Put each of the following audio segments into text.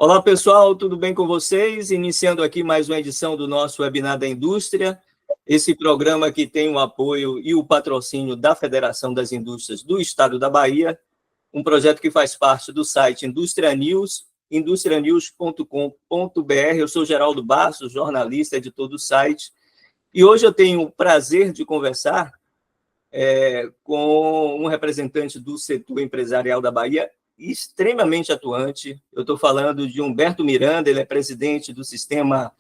Olá, pessoal, tudo bem com vocês? Iniciando aqui mais uma edição do nosso Webinar da Indústria. Esse programa que tem o apoio e o patrocínio da Federação das Indústrias do Estado da Bahia, um projeto que faz parte do site Indústria News, industrianews.com.br. Eu sou Geraldo Bastos, jornalista, editor do site, e hoje eu tenho o prazer de conversar com um representante do setor empresarial da Bahia, extremamente atuante. Eu estou falando de Humberto Miranda, ele é presidente do sistema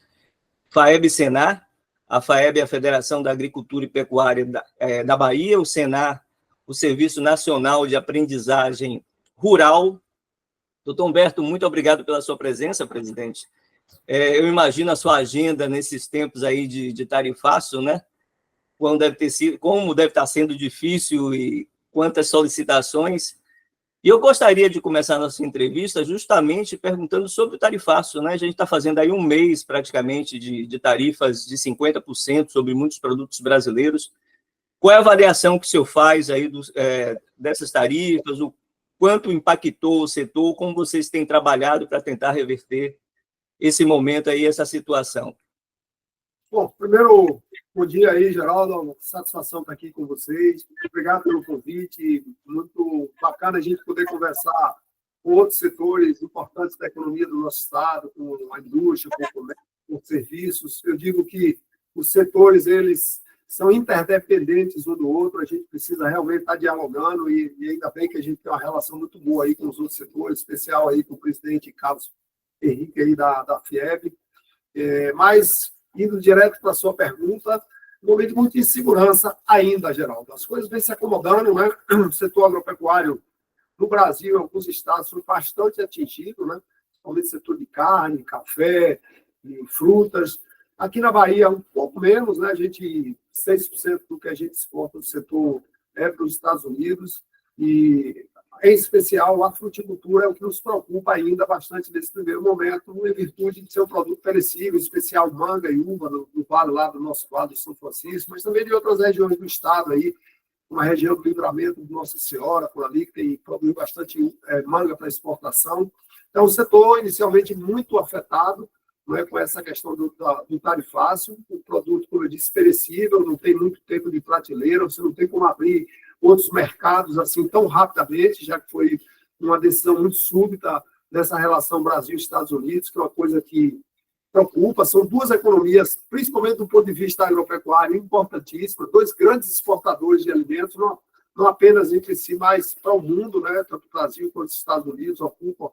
FAEB-Senar. A FAEB é a Federação da Agricultura e Pecuária da Bahia, o Senar, o Serviço Nacional de Aprendizagem Rural. Doutor Humberto, muito obrigado pela sua presença, presidente. Eu imagino a sua agenda nesses tempos aí de tarifaço, né? Como deve estar sendo difícil e quantas solicitações. E eu gostaria de começar a nossa entrevista justamente perguntando sobre o tarifaço, né? A gente está fazendo aí um mês, praticamente, de tarifas de 50% sobre muitos produtos brasileiros. Qual é a avaliação que o senhor faz aí dessas tarifas, o quanto impactou o setor, como vocês têm trabalhado para tentar reverter esse momento aí, essa situação? Bom, primeiro, bom dia aí, Geraldo, uma satisfação estar aqui com vocês. Obrigado pelo convite, muito bacana a gente poder conversar com outros setores importantes da economia do nosso estado, com a indústria, com o comércio, com serviços. Eu digo que os setores, eles são interdependentes um do outro, a gente precisa realmente estar dialogando e ainda bem que a gente tem uma relação muito boa aí com os outros setores, especial aí com o presidente Carlos Henrique aí da FIEB. Mas indo direto para a sua pergunta, um momento de muita insegurança ainda, Geraldo. As coisas vêm se acomodando, né? O setor agropecuário no Brasil, em alguns estados, foi bastante atingido, né? Principalmente o setor de carne, café, e frutas. Aqui na Bahia, um pouco menos, né? 6% do que a gente exporta do setor é para os Estados Unidos. E, em especial, a fruticultura é o que nos preocupa ainda bastante nesse primeiro momento, em virtude de ser um produto perecível, em especial manga e uva, no vale lá do nosso vale de São Francisco, mas também de outras regiões do estado, aí, uma região do Livramento de Nossa Senhora, por ali, que tem produzido bastante manga para exportação. Então, o setor inicialmente muito afetado, não é, com essa questão do tarifácio, o produto, como eu disse, perecível, não tem muito tempo de prateleira, você não tem como abrir outros mercados assim tão rapidamente, já que foi uma decisão muito súbita dessa relação Brasil-Estados Unidos, que é uma coisa que preocupa. São duas economias, principalmente do ponto de vista agropecuário, importantíssimas, dois grandes exportadores de alimentos, não apenas entre si, mas para o mundo, né? Tanto o Brasil quanto os Estados Unidos ocupam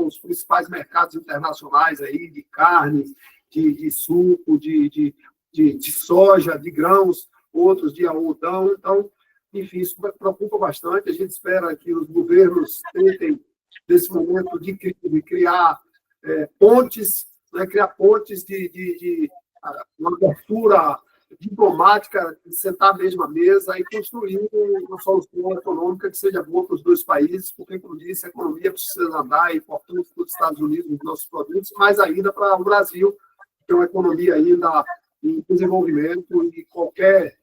os principais mercados internacionais aí, de carne, de suco, de soja, de grãos, outros de algodão. Então, enfim, isso preocupa bastante. A gente espera que os governos tentem, nesse momento, de criar pontes, né, de uma abertura diplomática, de sentar à mesma mesa e construir uma solução econômica que seja boa para os dois países, porque, como disse, a economia precisa andar, é importante para os Estados Unidos, os nossos produtos, mas ainda para o Brasil, que é uma economia ainda em desenvolvimento, e qualquer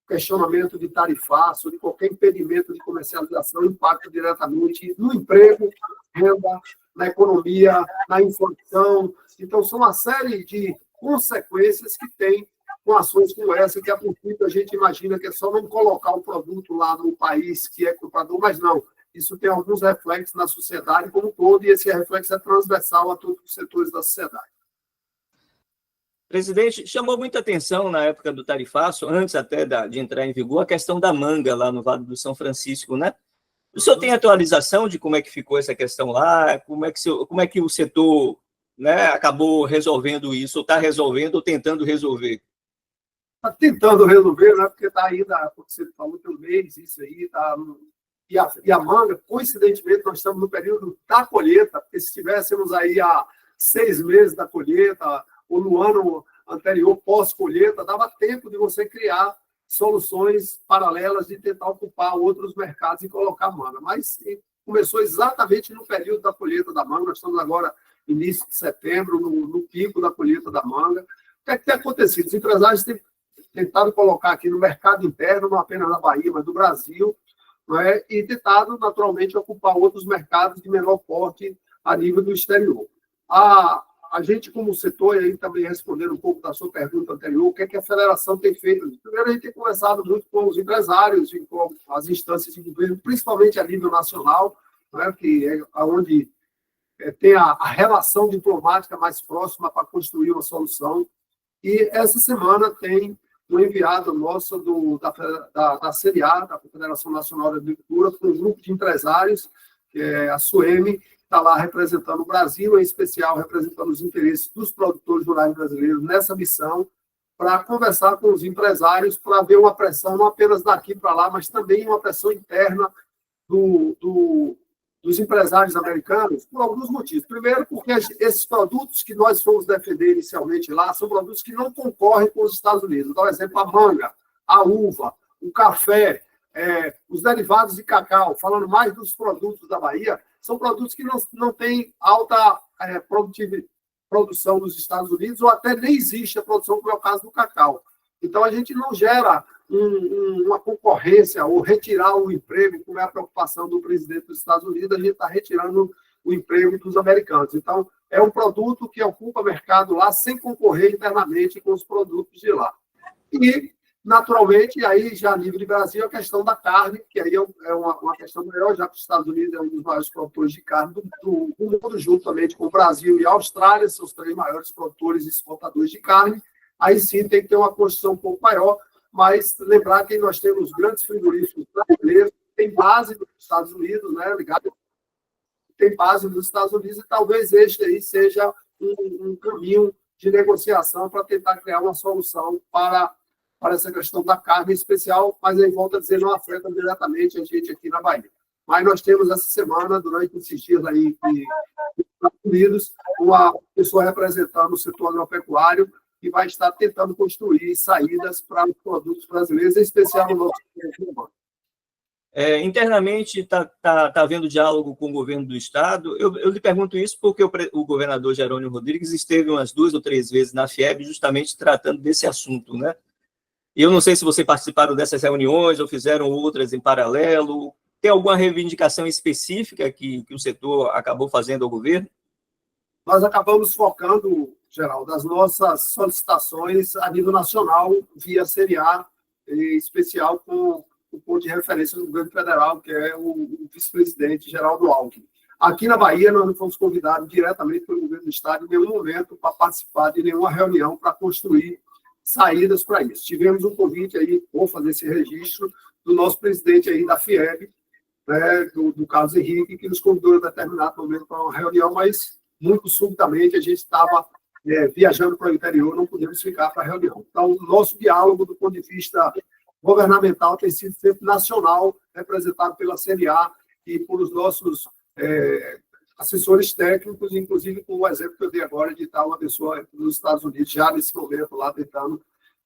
questionamento de tarifaço, de qualquer impedimento de comercialização impacta diretamente no emprego, renda, na economia, na inflação. Então, são uma série de consequências que tem com ações como essa, que a princípio a gente imagina que é só não colocar o produto lá no país que é comprador, mas não. Isso tem alguns reflexos na sociedade como um todo, e esse reflexo é transversal a todos os setores da sociedade. Presidente, chamou muita atenção na época do tarifaço, antes até de entrar em vigor, a questão da manga lá no Vale do São Francisco, né? O senhor tem atualização de como é que ficou essa questão lá? Como é que o setor, né, acabou resolvendo isso, ou está resolvendo, ou tentando resolver? Está tentando resolver, né? Porque está ainda, como você falou, pelo mês, isso aí, está. E a manga, coincidentemente, nós estamos no período da colheita, porque se estivéssemos aí há 6 meses da colheita, ou no ano anterior, pós-colheita, dava tempo de você criar soluções paralelas de tentar ocupar outros mercados e colocar manga. Mas começou exatamente no período da colheita da manga. Nós estamos agora, início de setembro, no pico da colheita da manga. O que é que tem acontecido? Os empresários têm tentado colocar aqui no mercado interno, não apenas na Bahia, mas do Brasil, não é? E tentado, naturalmente, ocupar outros mercados de menor porte a nível do exterior. A gente, como setor, e aí também respondendo um pouco da sua pergunta anterior, o que é que a federação tem feito? Primeiro, a gente tem conversado muito com os empresários e com as instâncias de governo, principalmente a nível nacional, né, que é onde tem a relação diplomática mais próxima para construir uma solução. E essa semana tem um enviado nosso da CNA, da Confederação Nacional da Agricultura, para um grupo de empresários, que é a SUEM, está lá representando o Brasil, em especial representando os interesses dos produtores rurais brasileiros nessa missão, para conversar com os empresários, para ver uma pressão não apenas daqui para lá, mas também uma pressão interna dos empresários americanos, por alguns motivos. Primeiro, porque esses produtos que nós fomos defender inicialmente lá são produtos que não concorrem com os Estados Unidos. Por exemplo, a manga, a uva, o café, os derivados de cacau, falando mais dos produtos da Bahia, são produtos que não têm alta produção nos Estados Unidos, ou até nem existe a produção, como é o caso do cacau. Então, a gente não gera uma concorrência ou retirar o emprego, como é a preocupação do presidente dos Estados Unidos, a gente está retirando o emprego dos americanos. Então, é um produto que ocupa mercado lá sem concorrer internamente com os produtos de lá. E, naturalmente, aí já a nível de Brasil, a questão da carne, que aí é uma questão maior, já que os Estados Unidos é um dos maiores produtores de carne do mundo, juntamente com o Brasil e a Austrália, são os 3 maiores produtores e exportadores de carne. Aí sim tem que ter uma construção um pouco maior, mas lembrar que nós temos grandes frigoríficos brasileiros, tem base nos Estados Unidos, né, ligado? Tem base nos Estados Unidos, e talvez este aí seja um caminho de negociação para tentar criar uma solução para essa questão da carne especial, mas aí volto a dizer, não afeta diretamente a gente aqui na Bahia. Mas nós temos essa semana, durante esses dias aí nos Estados Unidos, uma pessoa representando o setor agropecuário, que vai estar tentando construir saídas para os produtos brasileiros, em especial no nosso país. Internamente, está havendo diálogo com o governo do Estado. Eu lhe pergunto isso porque o governador Jerônimo Rodrigues esteve umas 2 ou 3 vezes na FIEB justamente tratando desse assunto, né? E eu não sei se vocês participaram dessas reuniões ou fizeram outras em paralelo. Tem alguma reivindicação específica que o setor acabou fazendo ao governo? Nós acabamos focando, Geraldo, as nossas solicitações a nível nacional, via CNA, em especial com o ponto de referência do governo federal, que é o vice-presidente Geraldo Alckmin. Aqui na Bahia, nós não fomos convidados diretamente pelo governo do Estado em nenhum momento para participar de nenhuma reunião para construir saídas para isso. Tivemos um convite aí, vou fazer esse registro, do nosso presidente aí da FIEB, né, do Carlos Henrique, que nos convidou a determinado momento para uma reunião, mas muito subitamente a gente estava viajando para o interior, não podemos ficar para a reunião. Então, o nosso diálogo, do ponto de vista governamental, tem sido sempre nacional, representado pela CNA e por os nossos assessores técnicos, inclusive com o exemplo que eu dei agora de estar uma pessoa nos Estados Unidos, já nesse momento lá, tentando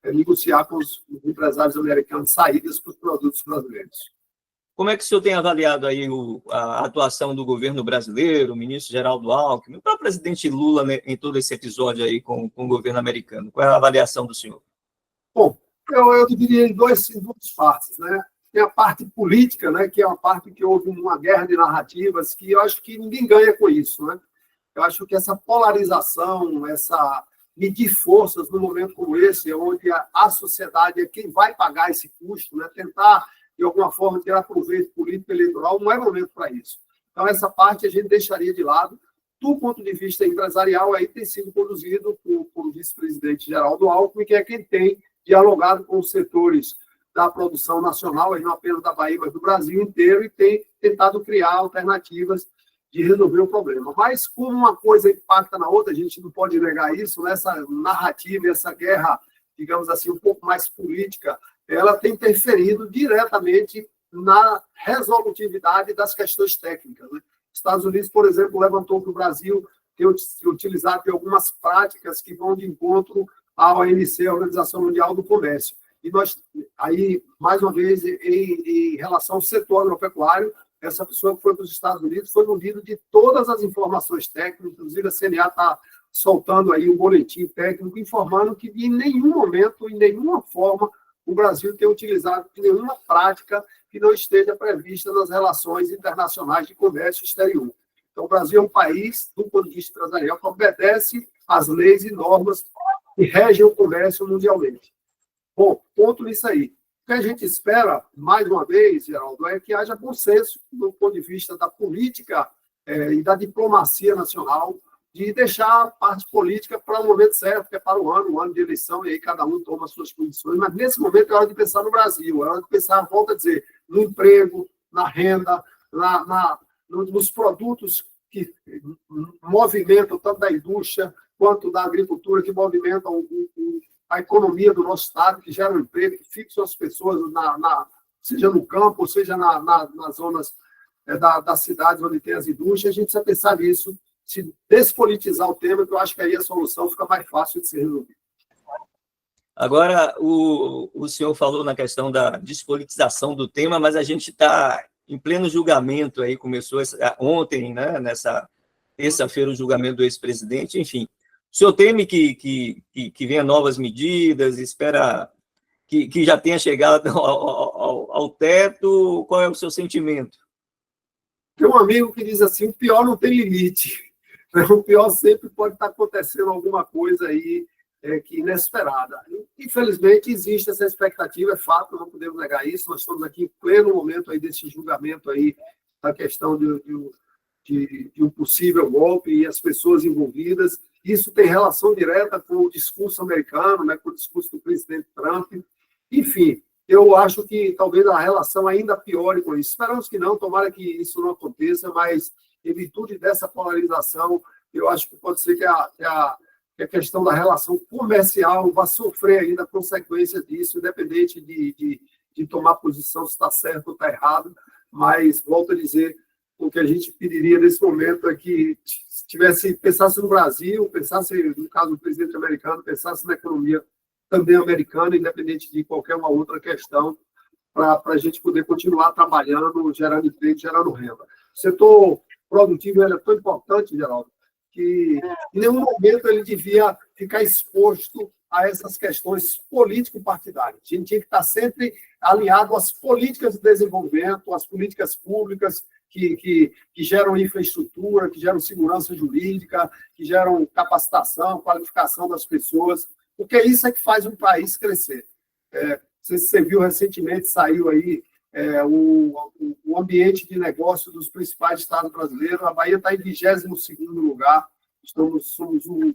negociar com os empresários americanos saídas para os produtos brasileiros. Como é que o senhor tem avaliado aí a atuação do governo brasileiro, o ministro Geraldo Alckmin, o próprio presidente Lula, né, em todo esse episódio aí com o governo americano? Qual é a avaliação do senhor? Bom, eu dividiria em duas partes, né? Tem a parte política, né, que é uma parte que houve uma guerra de narrativas, que eu acho que ninguém ganha com isso, né? Eu acho que essa polarização, essa medir forças num momento como esse, onde a sociedade é quem vai pagar esse custo, né? Tentar, de alguma forma, tirar proveito político eleitoral, não é momento para isso. Então, essa parte a gente deixaria de lado. Do ponto de vista empresarial, aí tem sido conduzido por o vice-presidente Geraldo Alckmin, que é quem tem dialogado com os setores da produção nacional, não apenas da Bahia, mas do Brasil inteiro, e tem tentado criar alternativas de resolver o problema. Mas como uma coisa impacta na outra, a gente não pode negar isso, nessa narrativa, essa guerra, digamos assim, um pouco mais política, ela tem interferido diretamente na resolutividade das questões técnicas, né? Estados Unidos, por exemplo, levantou que o Brasil tem utilizado algumas práticas que vão de encontro à OMC, a Organização Mundial do Comércio. E nós, aí, mais uma vez, em relação ao setor agropecuário, essa pessoa que foi para os Estados Unidos foi munido de todas as informações técnicas, inclusive a CNA está soltando aí um boletim técnico informando que em nenhum momento, em nenhuma forma, o Brasil tem utilizado nenhuma prática que não esteja prevista nas relações internacionais de comércio exterior. Então, o Brasil é um país, do ponto de vista empresarial, que obedece às leis e normas que regem o comércio mundialmente. Bom, ponto nisso aí. O que a gente espera, mais uma vez, Geraldo, é que haja consenso do ponto de vista da política e da diplomacia nacional, de deixar a parte política para o momento certo, que é para o ano de eleição, e aí cada um toma as suas condições. Mas, nesse momento, é hora de pensar no Brasil, é hora de pensar, volto a dizer, no emprego, na renda, nos produtos que movimentam tanto da indústria quanto da agricultura, que movimentam a economia do nosso estado, que geram emprego, que fixam as pessoas, seja no campo, seja nas zonas das cidades onde tem as indústrias. A gente precisa pensar nisso, se despolitizar o tema, que eu acho que aí a solução fica mais fácil de ser resolvida. Agora, o senhor falou na questão da despolitização do tema, mas a gente está em pleno julgamento, aí começou ontem, né, nessa terça-feira, o julgamento do ex-presidente, enfim. O senhor teme que venha novas medidas, espera que já tenha chegado ao teto? Qual é o seu sentimento? Tem um amigo que diz assim, o pior não tem limite. O pior sempre pode estar acontecendo alguma coisa aí que inesperada. Infelizmente, existe essa expectativa, é fato, não podemos negar isso. Nós estamos aqui em pleno momento aí desse julgamento aí, da questão de um possível golpe e as pessoas envolvidas. Isso tem relação direta com o discurso americano, né, com o discurso do presidente Trump. Enfim, eu acho que talvez a relação ainda piore com isso. Esperamos que não, tomara que isso não aconteça, mas em virtude dessa polarização, eu acho que pode ser que a questão da relação comercial vá sofrer ainda consequência disso, independente de tomar posição se está certo ou está errado. Mas, volto a dizer, o que a gente pediria nesse momento é que pensasse no Brasil, pensasse, no caso do presidente americano, pensasse na economia também americana, independente de qualquer uma outra questão, para a gente poder continuar trabalhando, gerando emprego, gerando renda. O setor produtivo é tão importante, Geraldo, que em nenhum momento ele devia ficar exposto a essas questões político-partidárias. A gente tinha que estar sempre alinhado às políticas de desenvolvimento, às políticas públicas que geram infraestrutura, que geram segurança jurídica, que geram capacitação, qualificação das pessoas, porque isso é que faz um país crescer. Não sei se você viu recentemente, saiu aí o ambiente de negócio dos principais estados brasileiros. A Bahia está em 22º lugar, somos o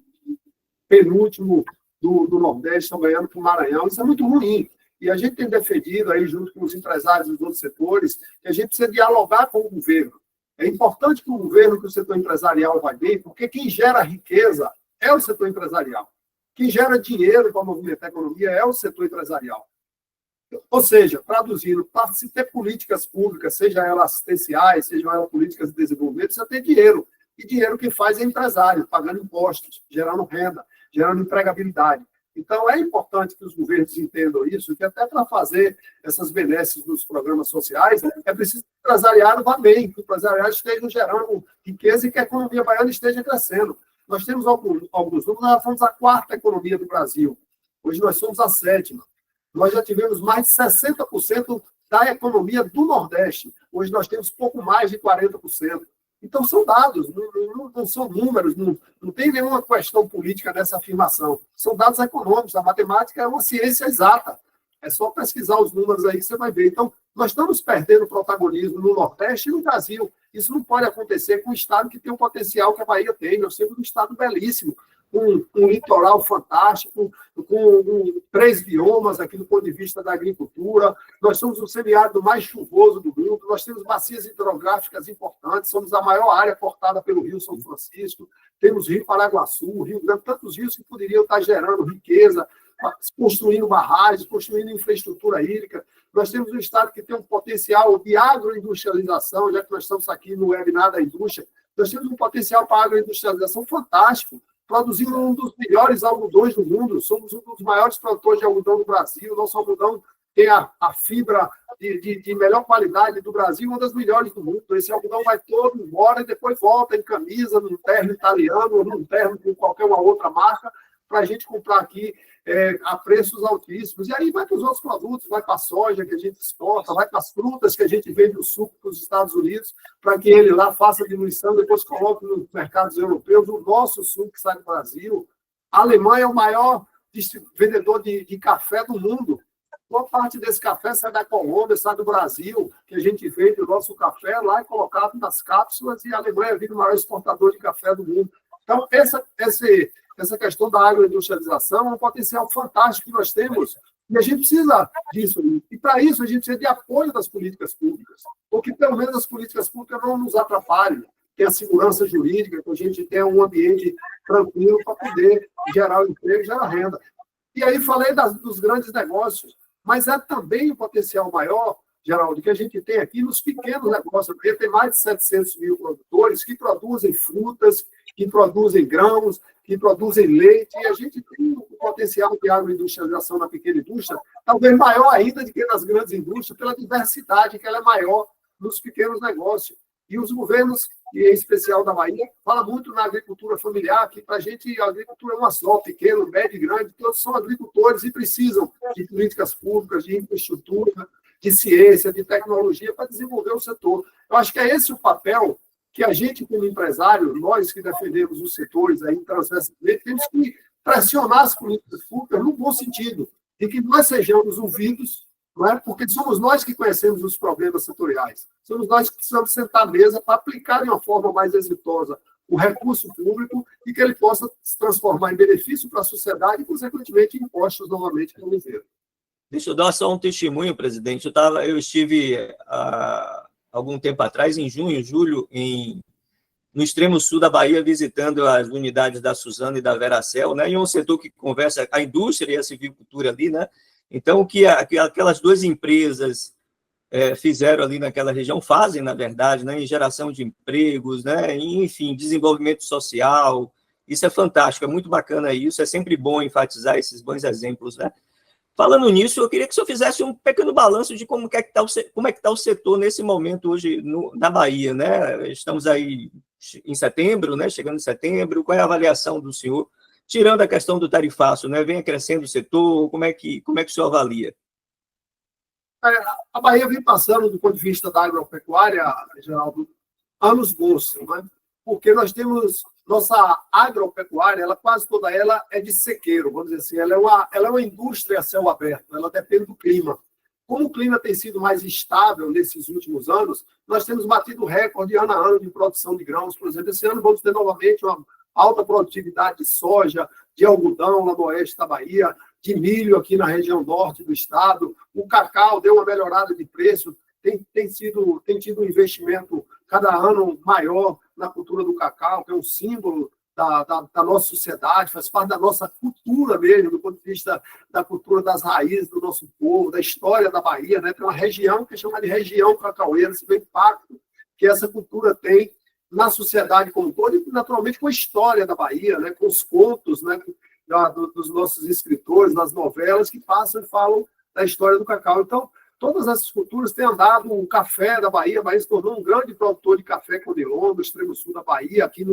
penúltimo do Nordeste, estão ganhando para o Maranhão. Isso é muito ruim. E a gente tem defendido, aí, junto com os empresários dos outros setores, que a gente precisa dialogar com o governo. É importante que o governo, que o setor empresarial vai bem, porque quem gera riqueza é o setor empresarial. Quem gera dinheiro para movimentar a economia é o setor empresarial. Ou seja, traduzindo, para se ter políticas públicas, seja elas assistenciais, sejam elas políticas de desenvolvimento, precisa ter dinheiro. E dinheiro que faz é empresário, pagando impostos, gerando renda, gerando empregabilidade. Então, é importante que os governos entendam isso, que até para fazer essas benesses nos programas sociais, é preciso que o empresariado vá bem, que o empresariado esteja gerando riqueza e que a economia baiana esteja crescendo. Nós temos alguns números, nós fomos a 4ª economia do Brasil, hoje nós somos a 7ª. Nós já tivemos mais de 60% da economia do Nordeste, hoje nós temos pouco mais de 40%. Então, são dados, não são números, não tem nenhuma questão política nessa afirmação. São dados econômicos, a matemática é uma ciência exata. É só pesquisar os números aí que você vai ver. Então, nós estamos perdendo protagonismo no Nordeste e no Brasil. Isso não pode acontecer com um estado que tem o potencial que a Bahia tem. Nós temos um estado belíssimo, com um litoral fantástico, com 3 biomas aqui do ponto de vista da agricultura. Nós somos o semiárido mais chuvoso do mundo. Nós temos bacias hidrográficas importantes. Somos a maior área cortada pelo Rio São Francisco. Temos Rio Paraguaçu, Rio Grande, tantos rios que poderiam estar gerando riqueza, construindo barragens, construindo infraestrutura hídrica. Nós temos um estado que tem um potencial de agroindustrialização, já que nós estamos aqui no webinar da indústria. Nós temos um potencial para agroindustrialização fantástico. Produzimos um dos melhores algodões do mundo, somos um dos maiores produtores de algodão do Brasil. Nosso algodão tem a fibra de melhor qualidade do Brasil, uma das melhores do mundo. Esse algodão vai todo embora e depois volta em camisa, num terno italiano, ou num terno com qualquer uma outra marca, para a gente comprar aqui a preços altíssimos. E aí vai para os outros produtos, vai para a soja que a gente exporta, vai para as frutas que a gente vende o suco para os Estados Unidos, para que ele lá faça a diluição, depois coloque nos mercados europeus o nosso suco que sai do Brasil. A Alemanha é o maior vendedor de café do mundo. Boa parte desse café sai da Colômbia, sai do Brasil, que a gente vende o nosso café lá e colocado nas cápsulas, e a Alemanha vira o maior exportador de café do mundo. Então, essa questão da agroindustrialização é um potencial fantástico que nós temos, e a gente precisa disso. E, para isso, a gente precisa de apoio das políticas públicas, porque, pelo menos, as políticas públicas não nos atrapalhem. Tem a segurança jurídica, que a gente tenha um ambiente tranquilo para poder gerar o emprego e gerar renda. E aí falei dos grandes negócios, mas é também um potencial maior, Geraldo, que a gente tem aqui nos pequenos negócios, porque tem mais de 700 mil produtores que produzem frutas, que produzem grãos, que produzem leite, e a gente tem um potencial de agroindustrialização na pequena indústria, talvez maior ainda do que nas grandes indústrias, pela diversidade que ela é maior nos pequenos negócios. E os governos, e em especial da Bahia, fala muito na agricultura familiar, que para a gente a agricultura é uma só, pequeno, médio e grande, todos são agricultores e precisam de políticas públicas, de infraestrutura, de ciência, de tecnologia para desenvolver o setor. Eu acho que é esse o papel que a gente, como empresário, nós que defendemos os setores aí transversalmente, temos que pressionar as políticas públicas no bom sentido, de que nós sejamos ouvidos, não é? Porque somos nós que conhecemos os problemas setoriais. Somos nós que precisamos sentar à mesa para aplicar de uma forma mais exitosa o recurso público e que ele possa se transformar em benefício para a sociedade e, consequentemente, em impostos novamente para o governo. Deixa eu dar só um testemunho, presidente. Eu estive há algum tempo atrás, em junho, julho, no extremo sul da Bahia, visitando as unidades da Suzano e da Veracel, né? E é um setor que conversa a indústria e a silvicultura ali, né? Então, o que aquelas duas empresas fizeram ali naquela região, fazem, na verdade, né, em geração de empregos, né, enfim, desenvolvimento social, isso é fantástico, é muito bacana isso, é sempre bom enfatizar esses bons exemplos, né? Falando nisso, eu queria que o senhor fizesse um pequeno balanço de como é que está o setor nesse momento hoje na Bahia, né? Estamos aí em setembro, né, chegando em setembro, qual é a avaliação do senhor? Tirando a questão do tarifaço, né? Vem crescendo o setor, como é que o senhor avalia? A Bahia vem passando, do ponto de vista da agropecuária, Geraldo, anos bons, né? Porque nós temos nossa agropecuária, ela quase toda ela é de sequeiro, vamos dizer assim, ela é uma indústria a céu aberto, ela depende do clima. Como o clima tem sido mais estável nesses últimos anos, nós temos batido recorde ano a ano de produção de grãos, por exemplo. Esse ano vamos ter novamente uma alta produtividade de soja, de algodão lá no oeste da Bahia, de milho aqui na região norte do estado. O cacau deu uma melhorada de preço, tem tido um investimento cada ano maior na cultura do cacau, que é um símbolo da nossa sociedade, faz parte da nossa cultura mesmo, do ponto de vista da cultura das raízes do nosso povo, da história da Bahia, né? Tem uma região que é chamada de região cacaueira, esse impacto que essa cultura tem na sociedade como um todo e, naturalmente, com a história da Bahia, né? Com os contos, né? Dos nossos escritores, das novelas que passam e falam da história do cacau. Então, todas essas culturas têm andado, o café da Bahia, a Bahia se tornou um grande produtor de café conilon, no extremo sul da Bahia, aqui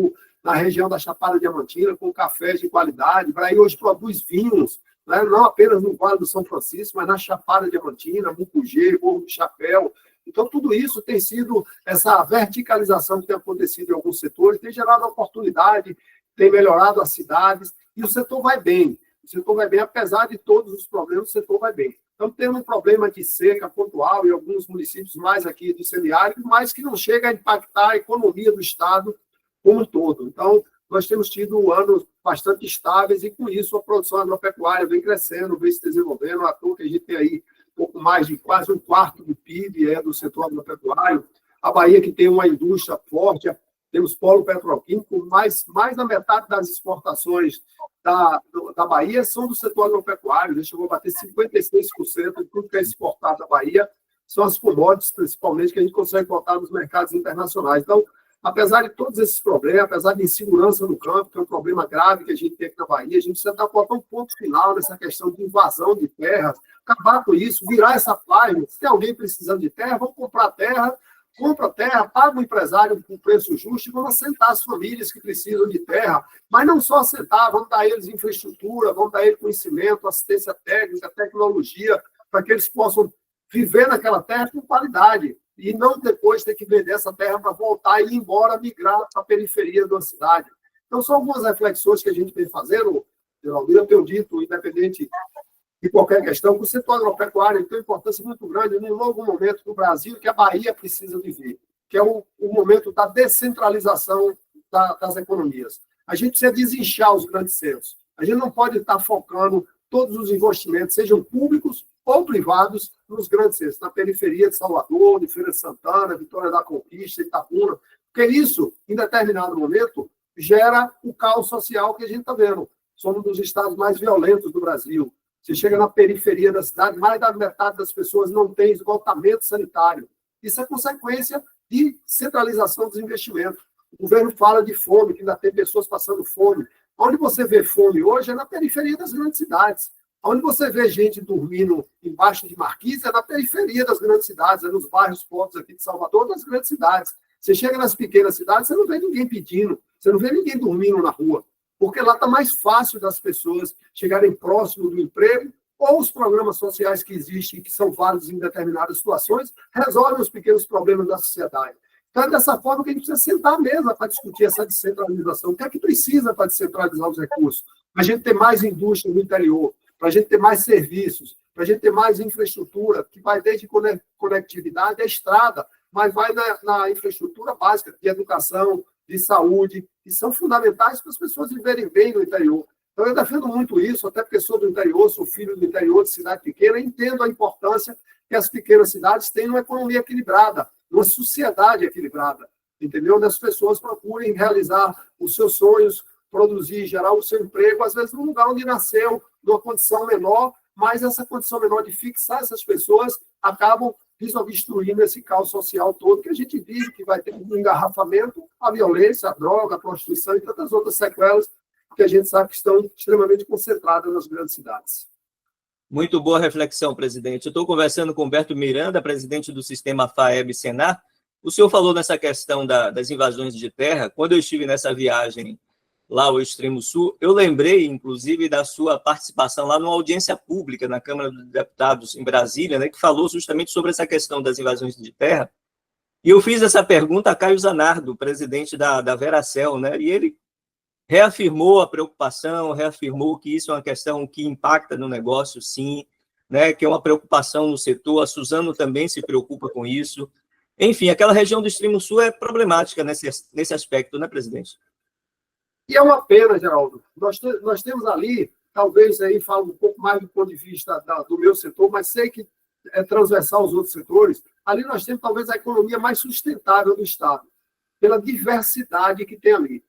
na região da Chapada Diamantina, com cafés de qualidade. A Bahia hoje produz vinhos, né, não apenas no Vale do São Francisco, mas na Chapada Diamantina, Mucugê, Morro do Chapéu. Então, tudo isso tem sido, essa verticalização que tem acontecido em alguns setores, tem gerado oportunidade, tem melhorado as cidades, e o setor vai bem. O setor vai bem, apesar de todos os problemas, o setor vai bem. Estamos tendo um problema de seca pontual em alguns municípios mais aqui do semiárido, mas que não chega a impactar a economia do estado como um todo. Então, nós temos tido anos bastante estáveis e, com isso, a produção agropecuária vem crescendo, vem se desenvolvendo. À toa que a gente tem aí pouco mais de quase um quarto do PIB do setor agropecuário. A Bahia, que tem uma indústria forte, temos polo petroquímico, mais da metade das exportações da Bahia são do setor agropecuário, já chegou a bater 56% de tudo que é exportado da Bahia, são as commodities, principalmente, que a gente consegue botar nos mercados internacionais. Então, apesar de todos esses problemas, apesar de insegurança no campo, que é um problema grave que a gente tem aqui na Bahia, a gente precisa botar um ponto final nessa questão de invasão de terras, acabar com isso, virar essa página. Se tem alguém precisando de terra, vamos comprar terra, compra terra, paga o empresário com preço justo e vamos assentar as famílias que precisam de terra, mas não só assentar, vamos dar a eles infraestrutura, vamos dar a eles conhecimento, assistência técnica, tecnologia, para que eles possam viver naquela terra com qualidade e não depois ter que vender essa terra para voltar e ir embora, migrar para a periferia da cidade. Então, são algumas reflexões que a gente vem fazendo, Geraldo. Eu tenho dito, independente de qualquer questão, que o setor agropecuário tem uma importância muito grande num novo momento do Brasil que a Bahia precisa viver, que é o momento da descentralização das economias. A gente precisa desinchar os grandes centros. A gente não pode estar focando todos os investimentos, sejam públicos ou privados, nos grandes centros, na periferia de Salvador, de Feira de Santana, Vitória da Conquista, Itabuna, porque isso, em determinado momento, gera o caos social que a gente está vendo. Somos um dos estados mais violentos do Brasil. Você chega na periferia da cidade, mais da metade das pessoas não tem esgotamento sanitário. Isso é consequência de centralização dos investimentos. O governo fala de fome, que ainda tem pessoas passando fome. Onde você vê fome hoje é na periferia das grandes cidades. Onde você vê gente dormindo embaixo de marquise é na periferia das grandes cidades, é nos bairros pobres aqui de Salvador, das grandes cidades. Você chega nas pequenas cidades, você não vê ninguém pedindo, você não vê ninguém dormindo na rua, porque lá está mais fácil das pessoas chegarem próximo do emprego, ou os programas sociais que existem, que são válidos em determinadas situações, resolvem os pequenos problemas da sociedade. Então, é dessa forma que a gente precisa sentar à mesa para discutir essa descentralização. O que é que precisa para descentralizar os recursos? Para a gente ter mais indústria no interior, para a gente ter mais serviços, para a gente ter mais infraestrutura, que vai desde conectividade à estrada, mas vai na infraestrutura básica de educação, de saúde, que são fundamentais para as pessoas viverem bem no interior. Então, eu defendo muito isso, até porque sou do interior, sou filho do interior, de cidade pequena, entendo a importância que as pequenas cidades têm uma economia equilibrada, uma sociedade equilibrada, entendeu? Onde as pessoas procurem realizar os seus sonhos, produzir, gerar o seu emprego, às vezes num lugar onde nasceu, numa condição menor, mas essa condição menor de fixar essas pessoas acabam desobstruindo esse caos social todo que a gente vive, que vai ter um engarrafamento, a violência, a droga, a prostituição e tantas outras sequelas que a gente sabe que estão extremamente concentradas nas grandes cidades. Muito boa reflexão, presidente. Eu estou conversando com Humberto Miranda, presidente do sistema FAEB-Senar. O senhor falou nessa questão das invasões de terra. Quando eu estive nessa viagem lá ao Extremo Sul, eu lembrei, inclusive, da sua participação lá numa audiência pública na Câmara dos Deputados em Brasília, né, que falou justamente sobre essa questão das invasões de terra. E eu fiz essa pergunta a Caio Zanardo, presidente da Veracel, né, e ele reafirmou a preocupação, reafirmou que isso é uma questão que impacta no negócio, sim, né, que é uma preocupação no setor. A Suzano também se preocupa com isso. Enfim, aquela região do Extremo Sul é problemática nesse aspecto, né, presidente? E é uma pena, Geraldo. Nós temos ali, talvez aí falo um pouco mais do ponto de vista do meu setor, mas sei que é transversal aos outros setores. Ali nós temos talvez a economia mais sustentável do Estado, pela diversidade que tem ali.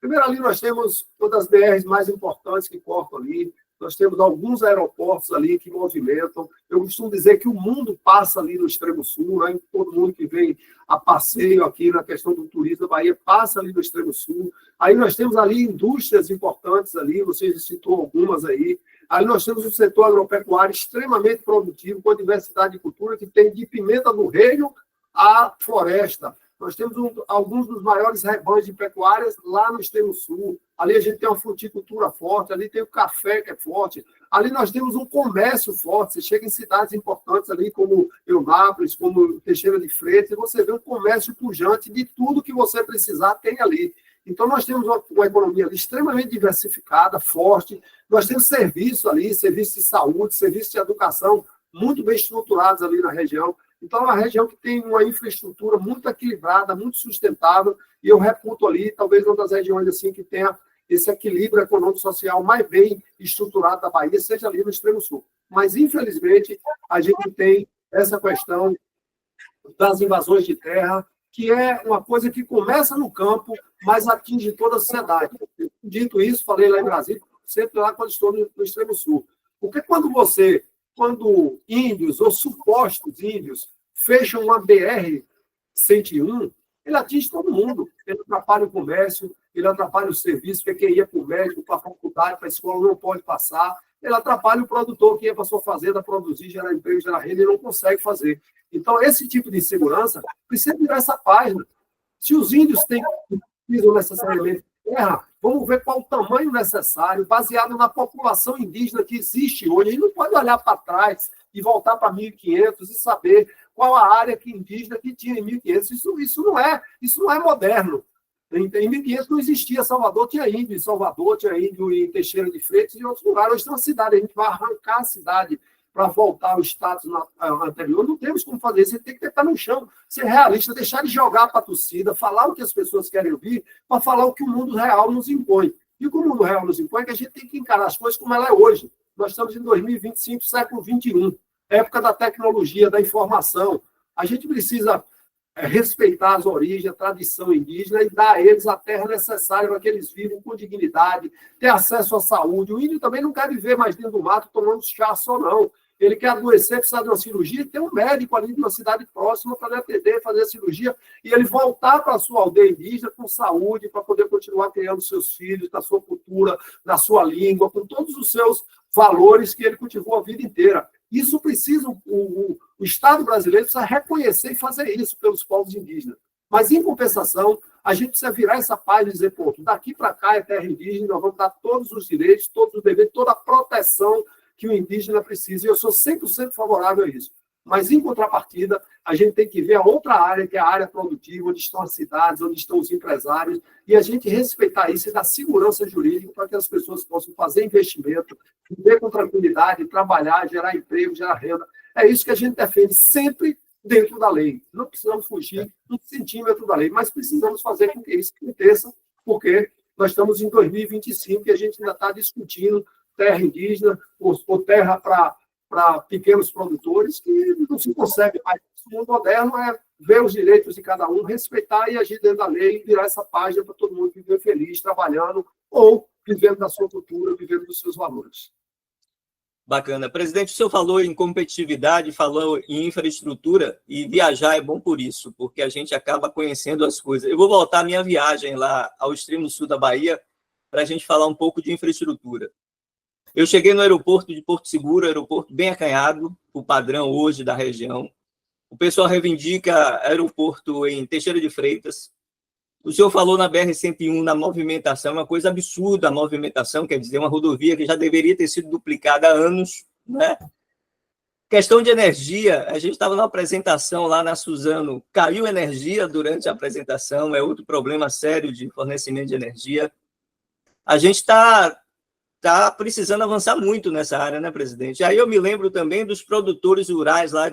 Primeiro, ali nós temos uma das BRs mais importantes que cortam ali, nós temos alguns aeroportos ali que movimentam. Eu costumo dizer que o mundo passa ali no Extremo Sul, né? Todo mundo que vem a passeio aqui na questão do turismo da Bahia passa ali no Extremo Sul. Aí nós temos ali indústrias importantes ali, você citou algumas aí. Aí nós temos um setor agropecuário extremamente produtivo, com a diversidade de cultura, que tem de pimenta do reino à floresta. Nós temos alguns dos maiores rebanhos de pecuárias lá no Extremo Sul. Ali a gente tem uma fruticultura forte, ali tem o café que é forte. Ali nós temos um comércio forte. Você chega em cidades importantes ali, como Eunápolis, como Teixeira de Freitas, e você vê um comércio pujante de tudo que você precisar tem ali. Então, nós temos uma economia ali extremamente diversificada, forte. Nós temos serviço ali, serviço de saúde, serviço de educação, muito bem estruturados ali na região. Então, é uma região que tem uma infraestrutura muito equilibrada, muito sustentável, e eu reputo ali, talvez uma das regiões assim que tenha esse equilíbrio econômico-social mais bem estruturado da Bahia, seja ali no Extremo Sul. Mas, infelizmente, a gente tem essa questão das invasões de terra, que é uma coisa que começa no campo, mas atinge toda a sociedade. Dito isso, falei lá em Brasília, sempre lá quando estou no Extremo Sul. Porque quando índios ou supostos índios fecham uma BR-101, ele atinge todo mundo. Ele atrapalha o comércio, ele atrapalha o serviço, porque quem ia para o médico, para a faculdade, para a escola, não pode passar. Ele atrapalha o produtor que ia para a sua fazenda produzir, gerar emprego, gerar renda, ele não consegue fazer. Então, esse tipo de segurança precisa virar essa página. Se os índios precisam necessariamente de terra, vamos ver qual o tamanho necessário, baseado na população indígena que existe hoje. A gente não pode olhar para trás e voltar para 1500 e saber qual a área indígena que tinha em 1500. Isso não é moderno. Em 1500 não existia Salvador, tinha índio em Salvador, tinha índio em Teixeira de Freitas e em outros lugares. Hoje tem uma cidade, a gente vai arrancar a cidade para voltar ao status anterior. Não temos como fazer isso, a gente tem que estar no chão, ser realista, deixar de jogar para a torcida, falar o que as pessoas querem ouvir, para falar o que o mundo real nos impõe. E o que o mundo real nos impõe é que a gente tem que encarar as coisas como ela é hoje. Nós estamos em 2025, século XXI, época da tecnologia, da informação. A gente precisa respeitar as origens, a tradição indígena e dar a eles a terra necessária para que eles vivam com dignidade, ter acesso à saúde. O índio também não quer viver mais dentro do mato tomando chá só, não. Ele quer adoecer, precisar de uma cirurgia, tem um médico ali de uma cidade próxima para lhe atender, fazer a cirurgia, e ele voltar para a sua aldeia indígena com saúde, para poder continuar criando seus filhos, na sua cultura, na sua língua, com todos os seus valores que ele cultivou a vida inteira. Isso precisa, o Estado brasileiro precisa reconhecer e fazer isso pelos povos indígenas. Mas, em compensação, a gente precisa virar essa página e dizer, pô, daqui para cá é terra indígena, nós vamos dar todos os direitos, todos os deveres, toda a proteção que o indígena precisa, e eu sou 100% favorável a isso. Mas, em contrapartida, a gente tem que ver a outra área, que é a área produtiva, onde estão as cidades, onde estão os empresários, e a gente respeitar isso e dar segurança jurídica para que as pessoas possam fazer investimento, viver com tranquilidade, trabalhar, gerar emprego, gerar renda. É isso que a gente defende sempre dentro da lei. Não precisamos fugir um centímetro da lei, mas precisamos fazer com que isso aconteça, porque nós estamos em 2025 e a gente ainda está discutindo terra indígena ou terra para pequenos produtores, que não se consegue mais. O mundo moderno é ver os direitos de cada um, respeitar e agir dentro da lei e virar essa página para todo mundo viver feliz, trabalhando ou vivendo da sua cultura, vivendo dos seus valores. Bacana. Presidente, o senhor falou em competitividade, falou em infraestrutura, e viajar é bom por isso, porque a gente acaba conhecendo as coisas. Eu vou voltar à minha viagem lá ao extremo sul da Bahia para a gente falar um pouco de infraestrutura. Eu cheguei no aeroporto de Porto Seguro, aeroporto bem acanhado, o padrão hoje da região. O pessoal reivindica aeroporto em Teixeira de Freitas. O senhor falou na BR-101, na movimentação, uma coisa absurda a movimentação, quer dizer, uma rodovia que já deveria ter sido duplicada há anos, né? Questão de energia, a gente estava na apresentação lá na Suzano, caiu energia durante a apresentação, é outro problema sério de fornecimento de energia. A gente está precisando avançar muito nessa área, né, presidente? Aí eu me lembro também dos produtores rurais lá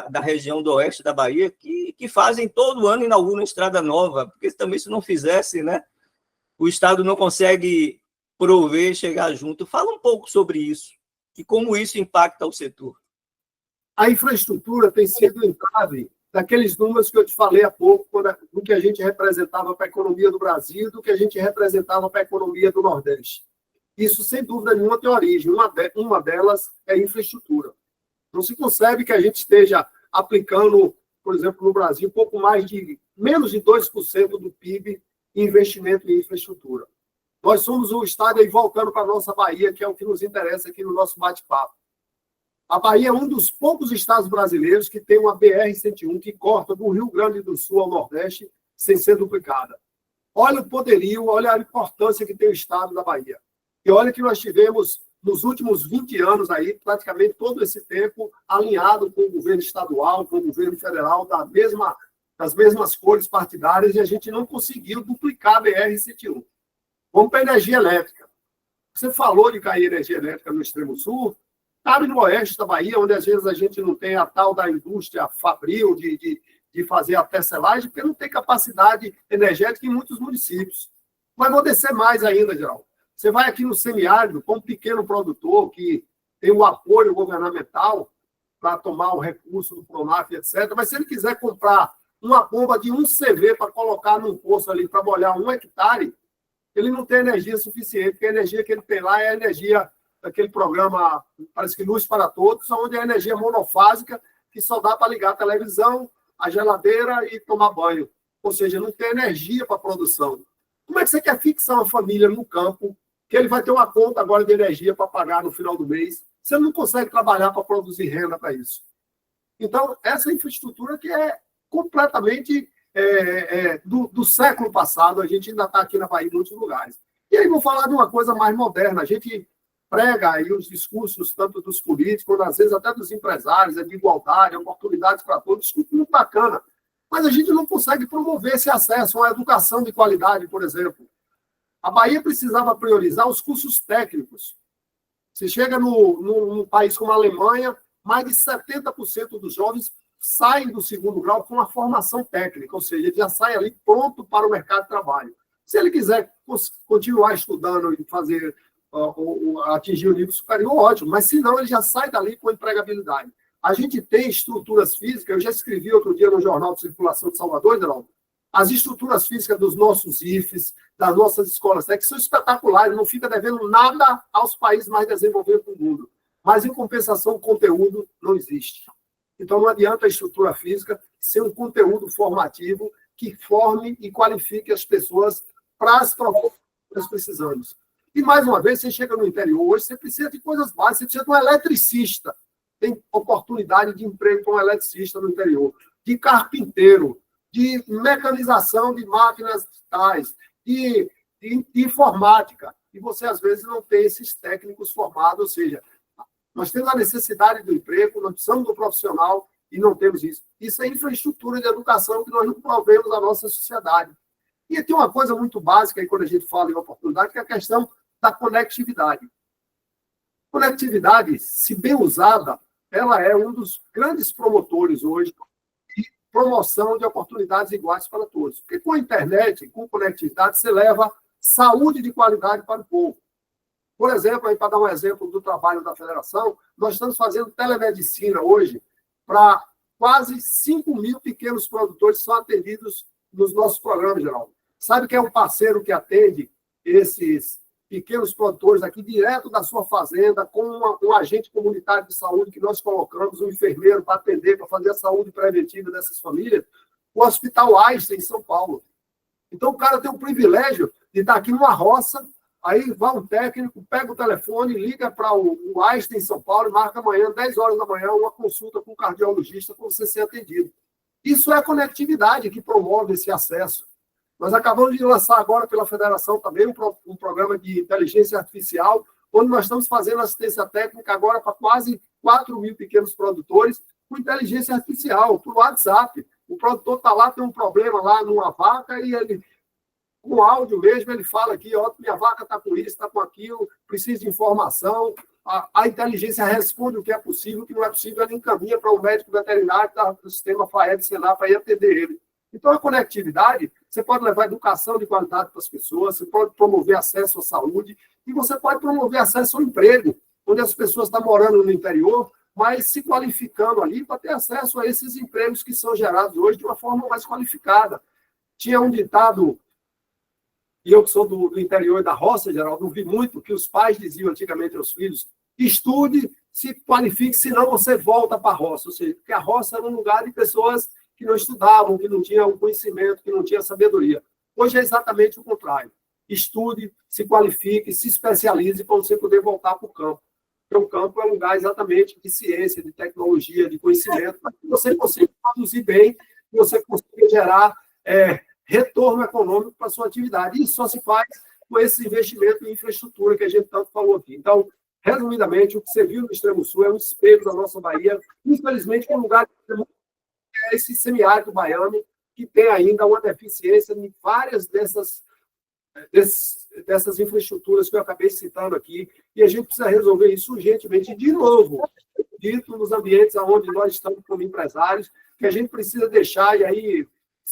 da região do oeste da Bahia, que fazem todo ano, inauguram estrada nova, porque também se não fizesse, né, o Estado não consegue prover, chegar junto. Fala um pouco sobre isso e como isso impacta o setor. A infraestrutura tem sido o entrave daqueles números que eu te falei há pouco, do que a gente representava para a economia do Brasil, do que a gente representava para a economia do Nordeste. Isso, sem dúvida nenhuma, tem origem. Uma delas é a infraestrutura. Não se concebe que a gente esteja aplicando, por exemplo, no Brasil, menos de 2% do PIB em investimento em infraestrutura. Nós somos um estado, aí voltando para a nossa Bahia, que é o que nos interessa aqui no nosso bate-papo. A Bahia é um dos poucos estados brasileiros que tem uma BR-101 que corta do Rio Grande do Sul ao Nordeste sem ser duplicada. Olha o poderio, olha a importância que tem o estado da Bahia. E olha que nós tivemos, nos últimos 20 anos, aí, praticamente todo esse tempo, alinhado com o governo estadual, com o governo federal, das mesmas cores partidárias, e a gente não conseguiu duplicar a BR-101. Vamos para a energia elétrica. Você falou de cair energia elétrica no extremo sul, cabe no oeste da Bahia, onde às vezes a gente não tem a tal da indústria fabril de fazer a tecelagem, porque não tem capacidade energética em muitos municípios. Mas vou descer mais ainda, Geraldo. Você vai aqui no semiárido, com um pequeno produtor que tem o apoio governamental para tomar o recurso do Pronaf, etc. Mas se ele quiser comprar uma bomba de 1 CV para colocar num poço ali para molhar 1 hectare, ele não tem energia suficiente, porque a energia que ele tem lá é a energia daquele programa, parece que Luz para Todos, onde é a energia monofásica que só dá para ligar a televisão, a geladeira e tomar banho. Ou seja, não tem energia para produção. Como é que você quer fixar uma família no campo, que ele vai ter uma conta agora de energia para pagar no final do mês? Você não consegue trabalhar para produzir renda para isso. Então, essa infraestrutura que é completamente do século passado, a gente ainda está aqui na Bahia em muitos lugares. E aí vou falar de uma coisa mais moderna. A gente prega aí os discursos, tanto dos políticos, às vezes até dos empresários, de igualdade, oportunidades para todos, discurso muito bacana. Mas a gente não consegue promover esse acesso a uma educação de qualidade, por exemplo. A Bahia precisava priorizar os cursos técnicos. Você chega num país como a Alemanha, mais de 70% dos jovens saem do segundo grau com uma formação técnica, ou seja, ele já sai ali pronto para o mercado de trabalho. Se ele quiser continuar estudando e fazer atingir o nível superior, ótimo, mas se não, ele já sai dali com empregabilidade. A gente tem estruturas físicas, eu já escrevi outro dia no Jornal de Circulação de Salvador, Geraldo, as estruturas físicas dos nossos IFES, das nossas escolas técnicas, são espetaculares, não fica devendo nada aos países mais desenvolvidos do mundo. Mas, em compensação, o conteúdo não existe. Então, não adianta a estrutura física ser um conteúdo formativo que forme e qualifique as pessoas para as profissões que nós precisamos. E, mais uma vez, você chega no interior hoje, você precisa de coisas básicas, você precisa de um eletricista. Tem oportunidade de emprego para um eletricista no interior, de carpinteiro, de mecanização de máquinas digitais, de informática. E você, às vezes, não tem esses técnicos formados, ou seja, nós temos a necessidade do emprego, nós precisamos do profissional e não temos isso. Isso é infraestrutura de educação que nós não provemos à nossa sociedade. E tem uma coisa muito básica aí quando a gente fala em oportunidade, que é a questão da conectividade. Conectividade, se bem usada, ela é um dos grandes promotores hoje de promoção de oportunidades iguais para todos. Porque com a internet, com conectividade, você leva saúde de qualidade para o povo. Por exemplo, aí, para dar um exemplo do trabalho da federação, nós estamos fazendo telemedicina hoje para quase 5 mil pequenos produtores que são atendidos nos nossos programas, Geraldo. Sabe quem é o parceiro que atende esses pequenos produtores aqui direto da sua fazenda, com um agente comunitário de saúde que nós colocamos, um enfermeiro para atender, para fazer a saúde preventiva dessas famílias? O Hospital Einstein, em São Paulo. Então, o cara tem o privilégio de estar aqui numa roça. Aí vai um técnico, pega o telefone, liga para o Einstein em São Paulo e marca amanhã, 10 horas da manhã, uma consulta com um cardiologista para você ser atendido. Isso é a conectividade que promove esse acesso. Nós acabamos de lançar agora pela federação também um programa de inteligência artificial, onde nós estamos fazendo assistência técnica agora para quase 4 mil pequenos produtores com inteligência artificial, por WhatsApp. O produtor está lá, tem um problema lá numa vaca e ele... Com áudio mesmo, ele fala aqui, ó, minha vaca está com isso, está com aquilo, precisa de informação. A inteligência responde o que é possível, o que não é possível, ela encaminha para o médico veterinário do sistema FAEB-Senar para ir atender ele. Então, a conectividade, você pode levar educação de qualidade para as pessoas, você pode promover acesso à saúde e você pode promover acesso ao emprego, onde as pessoas estão morando no interior, mas se qualificando ali para ter acesso a esses empregos que são gerados hoje de uma forma mais qualificada. Tinha um ditado... E eu que sou do interior e da roça, Geraldo, ouvi muito que os pais diziam antigamente aos filhos: estude, se qualifique, senão você volta para a roça. Ou seja, porque a roça era um lugar de pessoas que não estudavam, que não tinham o conhecimento, que não tinham sabedoria. Hoje é exatamente o contrário. Estude, se qualifique, se especialize para você poder voltar para o campo. Porque o campo é um lugar exatamente de ciência, de tecnologia, de conhecimento, para que você consiga produzir bem, que você consiga gerar... retorno econômico para a sua atividade. Isso só se faz com esse investimento em infraestrutura que a gente tanto falou aqui. Então, resumidamente, o que você viu no Extremo Sul é um espelho da nossa Bahia. Infelizmente, é um lugar que é esse semiárido baiano, que tem ainda uma deficiência em várias dessas infraestruturas que eu acabei citando aqui, e a gente precisa resolver isso urgentemente. De novo, dito nos ambientes onde nós estamos como empresários, que a gente precisa deixar, e aí...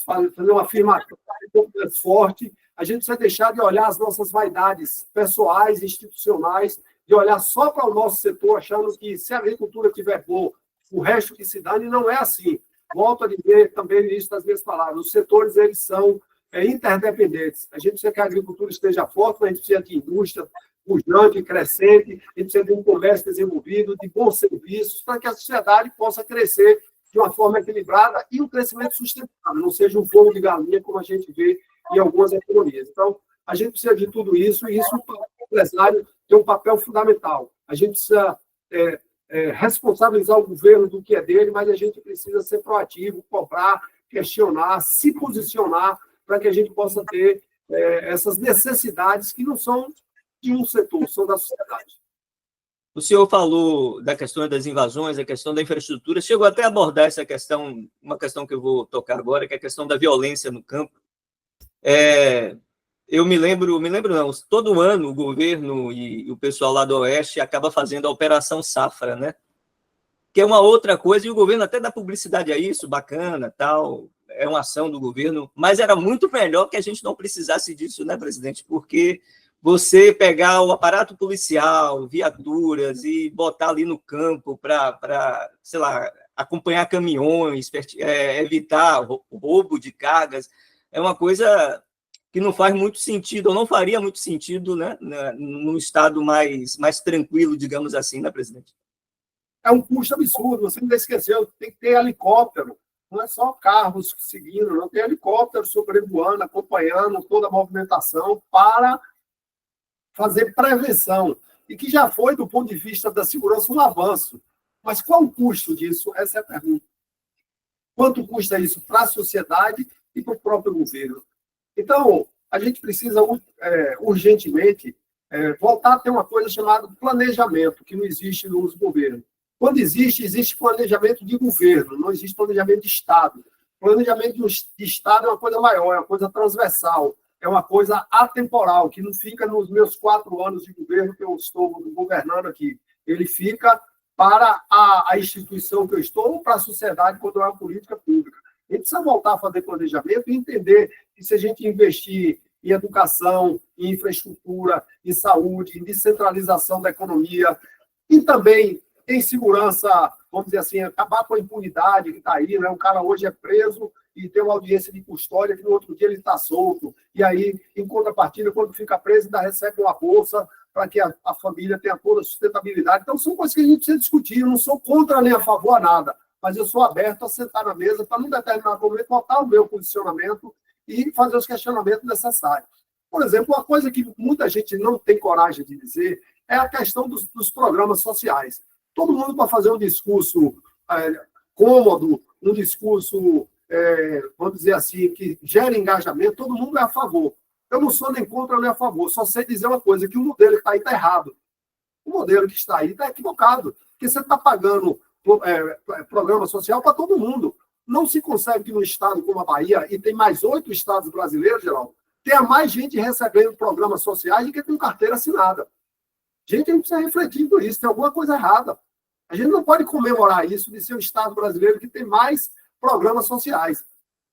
fazer uma afirmação um pouco mais forte, a gente precisa deixar de olhar as nossas vaidades pessoais, institucionais, de olhar só para o nosso setor, achando que se a agricultura estiver boa, o resto que se dane, não é assim. Volto a dizer também no início das minhas palavras, os setores eles são interdependentes. A gente precisa que a agricultura esteja forte, mas a gente precisa de indústria pujante, crescente, a gente precisa de um comércio desenvolvido, de bons serviços, para que a sociedade possa crescer de uma forma equilibrada e um crescimento sustentável, não seja um voo de galinha, como a gente vê em algumas economias. Então, a gente precisa de tudo isso, e isso, para o empresário, tem um papel fundamental. A gente precisa responsabilizar o governo do que é dele, mas a gente precisa ser proativo, cobrar, questionar, se posicionar para que a gente possa ter essas necessidades que não são de um setor, são da sociedade. O senhor falou da questão das invasões, a questão da infraestrutura, chegou até a abordar essa questão, uma questão que eu vou tocar agora, que é a questão da violência no campo. Eu me lembro não, todo ano o governo e o pessoal lá do Oeste acaba fazendo a Operação Safra, né? Que é uma outra coisa, e o governo até dá publicidade a isso, bacana, tal, é uma ação do governo, mas era muito melhor que a gente não precisasse disso, né, presidente? Porque você pegar o aparato policial, viaturas, e botar ali no campo para, sei lá, acompanhar caminhões, evitar roubo de cargas, é uma coisa que não faz muito sentido, ou não faria muito sentido, né, num estado mais tranquilo, digamos assim, né, presidente? É um custo absurdo, você não esqueceu, tem que ter helicóptero, não é só carros seguindo, não tem helicóptero sobrevoando, acompanhando toda a movimentação para fazer prevenção, e que já foi, do ponto de vista da segurança, um avanço. Mas qual o custo disso? Essa é a pergunta. Quanto custa isso para a sociedade e para o próprio governo? Então, a gente precisa urgentemente voltar a ter uma coisa chamada planejamento, que não existe nos governos. Quando existe planejamento de governo, não existe planejamento de Estado. Planejamento de Estado é uma coisa maior, é uma coisa transversal, é uma coisa atemporal, que não fica nos meus 4 anos de governo que eu estou governando aqui. Ele fica para a instituição que eu estou ou para a sociedade quando é uma política pública. A gente precisa voltar a fazer planejamento e entender que se a gente investir em educação, em infraestrutura, em saúde, em descentralização da economia, e também em segurança, vamos dizer assim, acabar com a impunidade que está aí, né? O cara hoje é preso e tem uma audiência de custódia que no outro dia ele está solto. E aí, em contrapartida, quando fica preso, ainda recebe uma bolsa para que a família tenha toda a sustentabilidade. Então, são coisas que a gente precisa discutir. Eu não sou contra nem a favor a nada, mas eu sou aberto a sentar na mesa para, num determinado momento, botar o meu posicionamento e fazer os questionamentos necessários. Por exemplo, uma coisa que muita gente não tem coragem de dizer é a questão dos programas sociais. Todo mundo, para fazer um discurso cômodo, um discurso, vamos dizer assim, que gera engajamento, todo mundo é a favor. Eu não sou nem contra nem a favor, só sei dizer uma coisa, que o modelo que está aí está errado. O modelo que está aí está equivocado, porque você está pagando programa social para todo mundo. Não se consegue que no estado como a Bahia, e tem mais 8 estados brasileiros, Geraldo, tenha mais gente recebendo programas sociais do que com carteira assinada. Gente, a gente precisa refletir por isso, tem alguma coisa errada. A gente não pode comemorar isso de ser o estado brasileiro que tem mais programas sociais.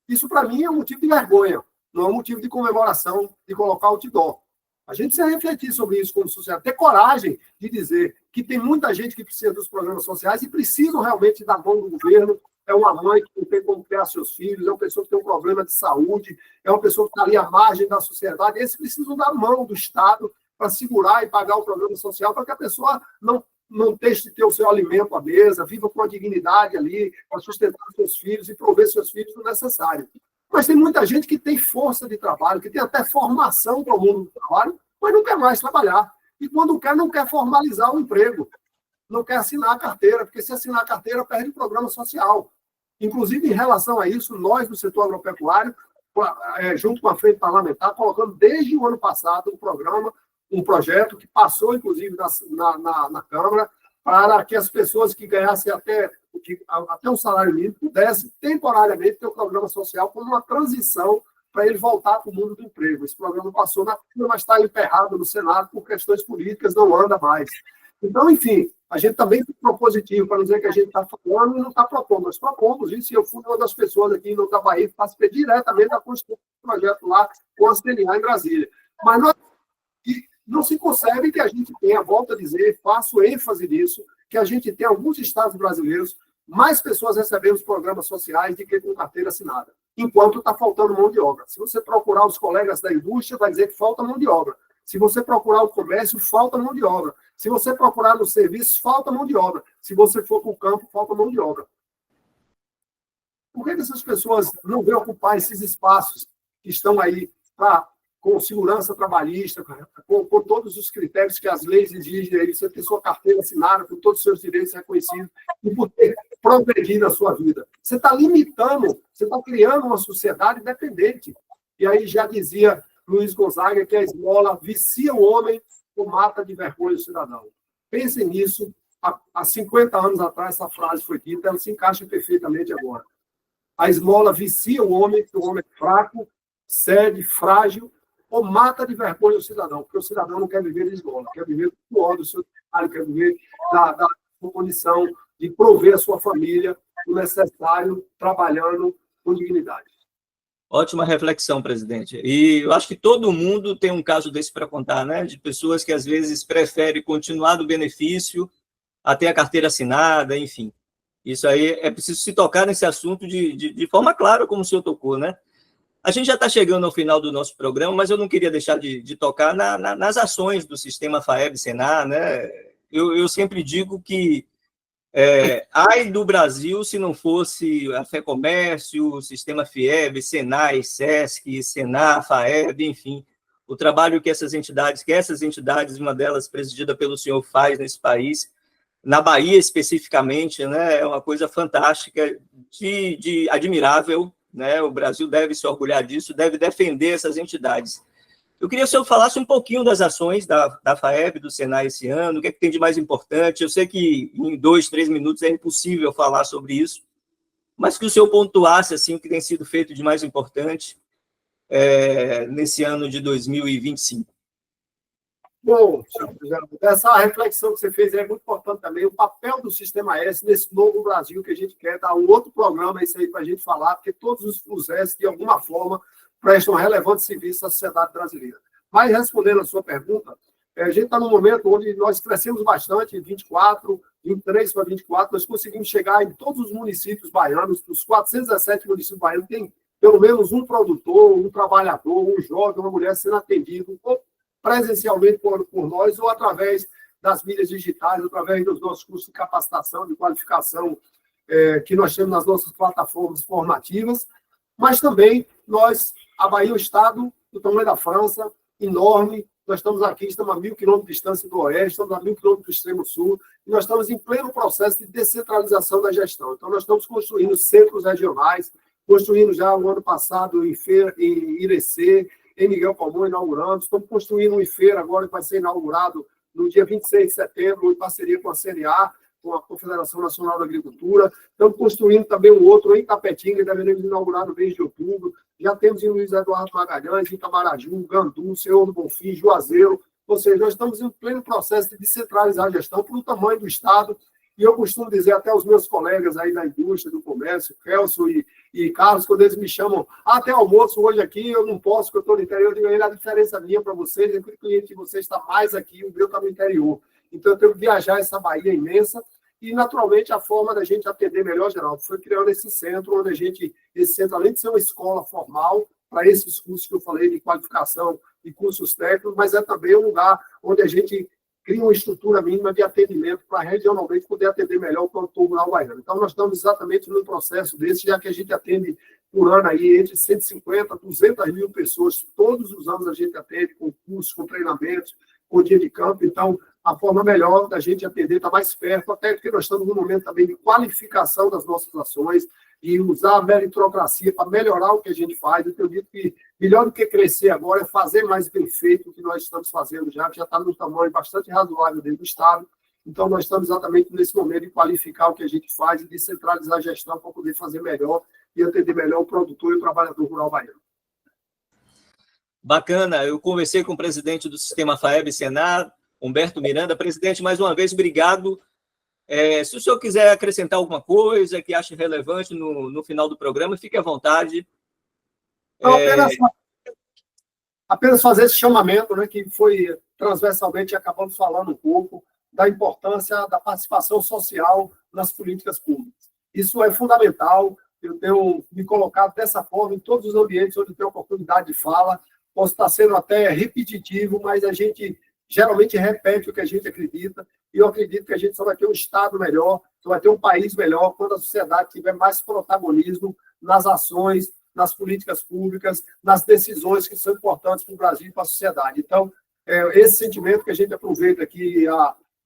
Isso, para mim, é um motivo de vergonha, não é um motivo de comemoração, de colocar outdoor. A gente precisa refletir sobre isso como sociedade, ter coragem de dizer que tem muita gente que precisa dos programas sociais e precisam realmente da mão do governo. É uma mãe que não tem como criar seus filhos, é uma pessoa que tem um problema de saúde, é uma pessoa que está ali à margem da sociedade. Esses precisam da mão do Estado para segurar e pagar o programa social, para que a pessoa não deixe de ter o seu alimento à mesa, viva com a dignidade ali, para sustentar seus filhos e prover seus filhos o necessário. Mas tem muita gente que tem força de trabalho, que tem até formação para o mundo do trabalho, mas não quer mais trabalhar. E quando quer, não quer formalizar o emprego, não quer assinar a carteira, porque se assinar a carteira, perde o programa social. Inclusive, em relação a isso, nós, do setor agropecuário, junto com a frente parlamentar, colocamos desde o ano passado um projeto que passou, inclusive, na Câmara, para que as pessoas que ganhassem até um salário mínimo pudessem, temporariamente, ter o programa social como uma transição para ele voltar para o mundo do emprego. Esse programa passou na Câmara, mas está emperrado no Senado por questões políticas, não anda mais. Então, enfim, a gente também foi propositivo, para não dizer que a gente está falando e não está propondo. Nós propomos isso, e eu fui uma das pessoas aqui no da Bahia que participei diretamente da construção do projeto lá com a CNA em Brasília. Mas não se concebe que a gente tenha, volto a dizer, faço ênfase nisso, que a gente tem alguns estados brasileiros mais pessoas recebendo os programas sociais do que com carteira assinada, enquanto está faltando mão de obra. Se você procurar os colegas da indústria, vai dizer que falta mão de obra. Se você procurar o comércio, falta mão de obra. Se você procurar nos serviços, falta mão de obra. Se você for para o campo, falta mão de obra. Por que essas pessoas não vêm ocupar esses espaços que estão aí para com segurança trabalhista, com todos os critérios que as leis exigem, aí você ter sua carteira assinada, com todos os seus direitos reconhecidos, e por ter progredido na sua vida. Você está limitando, você está criando uma sociedade dependente. E aí já dizia Luiz Gonzaga que a esmola vicia o homem ou mata de vergonha o cidadão. Pensem nisso. Há 50 anos atrás essa frase foi dita, ela se encaixa perfeitamente agora. A esmola vicia o homem, porque o homem é fraco, cede, frágil, ou mata de vergonha o cidadão, porque o cidadão não quer viver de esmola, quer viver do suor do seu trabalho, quer viver da condição de prover a sua família o necessário, trabalhando com dignidade. Ótima reflexão, presidente. E eu acho que todo mundo tem um caso desse para contar, né? De pessoas que às vezes preferem continuar do benefício até a carteira assinada, enfim. Isso aí é preciso se tocar nesse assunto de forma clara, como o senhor tocou, né? A gente já está chegando ao final do nosso programa, mas eu não queria deixar de tocar nas ações do sistema FAEB-Senar, né? Eu sempre digo que ai do Brasil se não fosse a FEComércio, o sistema FIEB, Senai, SESC, Senar, FAEB, enfim, o trabalho que essas entidades, uma delas presidida pelo senhor, faz nesse país, na Bahia especificamente, né, é uma coisa fantástica, de admirável, né? O Brasil deve se orgulhar disso, deve defender essas entidades. Eu queria que o senhor falasse um pouquinho das ações da FAEB, do Senai esse ano, o que é que tem de mais importante. Eu sei que em 2, 3 minutos é impossível falar sobre isso, mas que o senhor pontuasse assim, o que tem sido feito de mais importante nesse ano de 2025. Bom, essa reflexão que você fez é muito importante também, o papel do Sistema S nesse novo Brasil que a gente quer, dar um outro programa isso aí para a gente falar, porque todos os S, de alguma forma, prestam relevante serviço à sociedade brasileira. Mas, respondendo a sua pergunta, a gente está num momento onde nós crescemos bastante, em 24, 23 para 24, nós conseguimos chegar em todos os municípios baianos, os 417 municípios baianos, tem pelo menos um produtor, um trabalhador, um jovem, uma mulher sendo atendido, ou presencialmente por nós, ou através das mídias digitais, através dos nossos cursos de capacitação, de qualificação que nós temos nas nossas plataformas formativas, mas também a Bahia é um estado do tamanho da França, enorme, nós estamos aqui, estamos a 1.000 quilômetros de distância do Oeste, estamos a 1.000 quilômetros do Extremo Sul, e nós estamos em pleno processo de descentralização da gestão. Então, nós estamos construindo centros regionais, construindo já o ano passado em Irecê, em Miguel Palmão, inaugurando, estamos construindo um IFEIRA agora, que vai ser inaugurado no dia 26 de setembro, em parceria com a CNA, com a Confederação Nacional da Agricultura. Estamos construindo também um outro em Tapetinga, que devemos inaugurar no mês de outubro. Já temos em Luiz Eduardo Magalhães, em Itamaraju, Gandu, Senhor do Bonfim, Juazeiro. Ou seja, nós estamos em pleno processo de descentralizar a gestão por o tamanho do Estado. E eu costumo dizer até aos meus colegas aí da indústria, do comércio, Celso e Carlos, quando eles me chamam, até almoço hoje aqui, eu não posso, porque eu estou no interior, eu digo, a diferença minha para vocês é que o cliente de vocês está mais aqui, o meu está no interior. Então, eu tenho que viajar essa Bahia imensa e, naturalmente, a forma da gente atender melhor, Geraldo, foi criando esse centro, onde esse centro, além de ser uma escola formal, para esses cursos que eu falei de qualificação e cursos técnicos, mas é também um lugar onde a gente cria uma estrutura mínima de atendimento para regionalmente poder atender melhor o produtor rural baiano. Então, nós estamos exatamente num processo desse, já que a gente atende por ano aí entre 150 a 200 mil pessoas, todos os anos a gente atende com cursos, com treinamentos, com dia de campo. Então, a forma melhor da gente atender está mais perto, até porque nós estamos num momento também de qualificação das nossas ações, e usar a meritocracia para melhorar o que a gente faz. Eu digo que melhor do que crescer agora é fazer mais bem feito o que nós estamos fazendo já, que já está num tamanho bastante razoável dentro do Estado. Então, nós estamos exatamente nesse momento de qualificar o que a gente faz e descentralizar a gestão para poder fazer melhor e atender melhor o produtor e o trabalhador rural baiano. Bacana, eu conversei com o presidente do Sistema FAEB-Senar, Humberto Miranda. Presidente, mais uma vez, obrigado. Se o senhor quiser acrescentar alguma coisa que ache relevante no final do programa, fique à vontade. Não, apenas fazer esse chamamento, né, que foi transversalmente, acabamos falando um pouco, da importância da participação social nas políticas públicas. Isso é fundamental. Eu tenho me colocado dessa forma em todos os ambientes onde tenho oportunidade de fala. Posso estar sendo até repetitivo, mas a gente geralmente repete o que a gente acredita, e eu acredito que a gente só vai ter um Estado melhor, só vai ter um país melhor quando a sociedade tiver mais protagonismo nas ações nas políticas públicas, nas decisões que são importantes para o Brasil e para a sociedade. Então, esse sentimento que a gente aproveita aqui,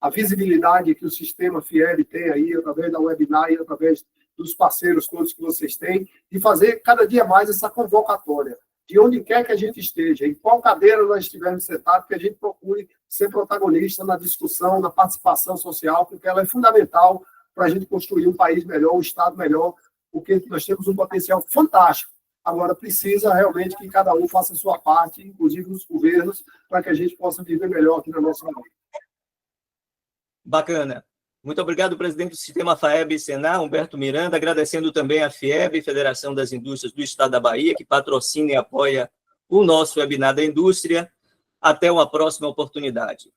a visibilidade que o sistema FIEB tem aí, através da webinar e através dos parceiros todos que vocês têm, de fazer cada dia mais essa convocatória, de onde quer que a gente esteja, em qual cadeira nós estivermos sentados, que a gente procure ser protagonista na discussão, na participação social, porque ela é fundamental para a gente construir um país melhor, um Estado melhor, porque nós temos um potencial fantástico. Agora, precisa realmente que cada um faça a sua parte, inclusive nos governos, para que a gente possa viver melhor aqui na nossa vida. Bacana. Muito obrigado, presidente do Sistema FAEB Senar, Humberto Miranda, agradecendo também a FIEB, Federação das Indústrias do Estado da Bahia, que patrocina e apoia o nosso webinar da indústria. Até uma próxima oportunidade.